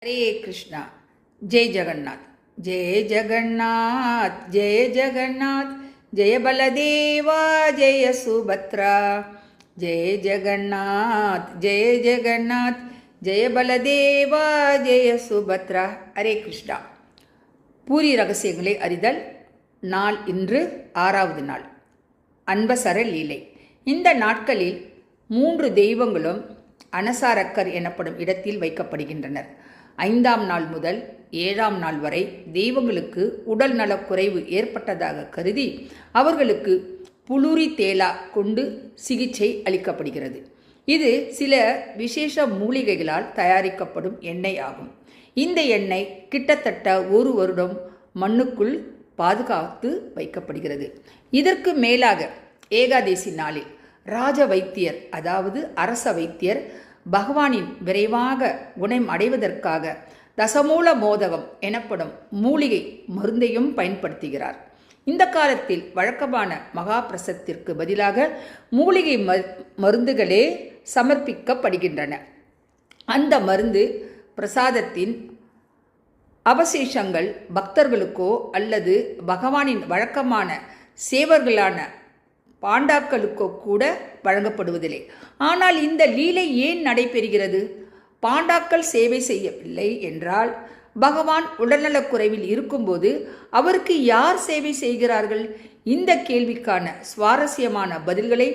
हरे कृष्णा। जय जगन्नाथ। जय जगन्नाथ जय जगन्नाथ। जय बलदेव जय सुभद्रा। जय जगन्नाथ जय जगन्नाथ। जय बलदेव जय सुभद्रा। हरे कृष्णा. பூரி ரகசியங்களை அறிதல் நாள் இன்று 6வது நாள். அன்பசர லீலை. இந்த நாட்களில் 3 தெய்வங்களும் அனசாரக்கர் எனப்படும் இடத்தில் வைக்கப்படுகின்றனர். 5ஆம் நாள் முதல் 7ஆம் நாள் வரை தெய்வங்களுக்கு உடல் நலக்குறைவு ஏற்பட்டதாக கருதி அவர்களுக்கு புலுரி தேலா கொண்டு சிகிச்சை அளிக்கப்படுகிறது. இது சில விசேஷ மூலிகைகளால் தயாரிக்கப்படும் எண்ணெய் ஆகும். இந்த எண்ணெய் கிட்டத்தட்ட 1 வருடம் மண்ணுக்குள் பாதுகாத்து வைக்கப்படுகிறது. இதற்கு மேலாக ஏகாதேசி நாளில் ராஜ வைத்தியர், அதாவது அரச வைத்தியர், பகவானின் விரைவாக குணம் அடைவதற்காக தசமூல மோதகம் எனப்படும் மூலிகை மருந்தையும் பயன்படுத்துகிறார். இந்த காலத்தில் வழக்கமான மகாபிரசத்திற்கு பதிலாக மூலிகை மருந்துகளே சமர்ப்பிக்கப்படுகின்றன. அந்த மருந்து பிரசாதத்தின் அவசேஷங்கள் பக்தர்களுக்கோ அல்லது பகவானின் வழக்கமான சேவர்களான பாண்டாக்களுக்கோ கூட வழங்கப்படுவதில்லை. ஆனால் இந்த லீலை ஏன் நடைபெறுகிறது? பாண்டாக்கள் சேவை செய்யவில்லை என்றால் பகவான் உடல்நலக்குறைவில் இருக்கும்போது அவருக்கு யார் சேவை செய்கிறார்கள்? இந்த கேள்விக்கான சுவாரஸ்யமான பதில்களை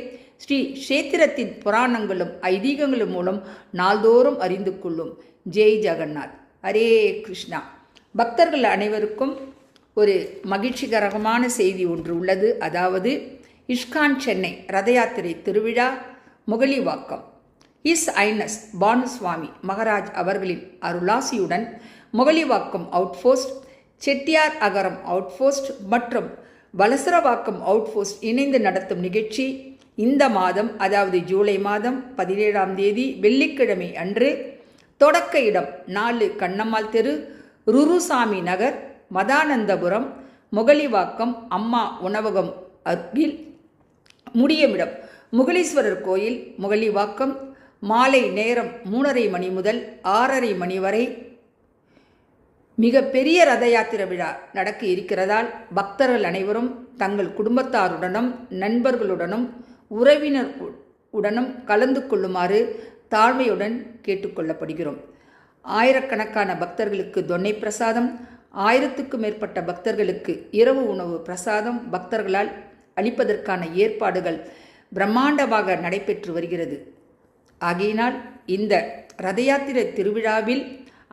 ஸ்ரீ கஷேத்திரத்தின் புராணங்களும் ஐதீகங்களும் மூலம் நாள்தோறும் அறிந்து கொள்ளும். ஜெய் ஜெகநாத். ஹரே கிருஷ்ணா. பக்தர்கள் அனைவருக்கும் ஒரு மகிழ்ச்சிகரமான செய்தி ஒன்று உள்ளது. அதாவது இஸ்கான் சென்னை ரத யாத்திரை திருவிழா முகலிவாக்கம் இஸ் ஐனஸ் பானுசுவாமி மகராஜ் அவர்களின் அருளாசியுடன் முகலிவாக்கம் அவுட்போஸ்ட், செட்டியார் அகரம் அவுட்போஸ்ட் மற்றும் வலசரவாக்கம் அவுட்போஸ்ட் இணைந்து நடத்தும் நிகழ்ச்சி இந்த மாதம், அதாவது ஜூலை மாதம் 17ஆம் தேதி வெள்ளிக்கிழமை அன்று தொடக்க இடம் 4 கண்ணம்மாள் தெரு, ருருசாமி நகர், மதானந்தபுரம், முகலிவாக்கம் அம்மா உணவகம் அருகில். முடியுமிடம் முகலீஸ்வரர் கோயில், முகலிவாக்கம். மாலை நேரம் 3:30 மணி முதல் 6:30 மணி வரை மிக பெரிய ரத யாத்திரை விழா நடக்க இருக்கிறதால் பக்தர்கள் அனைவரும் தங்கள் குடும்பத்தாருடனும் நண்பர்களுடனும் உறவினருடனும் கலந்து கொள்ளுமாறு தாழ்மையுடன் கேட்டுக்கொள்ளப்படுகிறோம். ஆயிரக்கணக்கான பக்தர்களுக்கு தொன்னை பிரசாதம், 1000க்கும் மேற்பட்ட பக்தர்களுக்கு இரவு உணவு பிரசாதம் பக்தர்களால் அளிப்பதற்கான ஏற்பாடுகள் பிரம்மாண்டமாக நடைபெற்று வருகிறது. ஆகையினால் இந்த ரத யாத்திரை திருவிழாவில்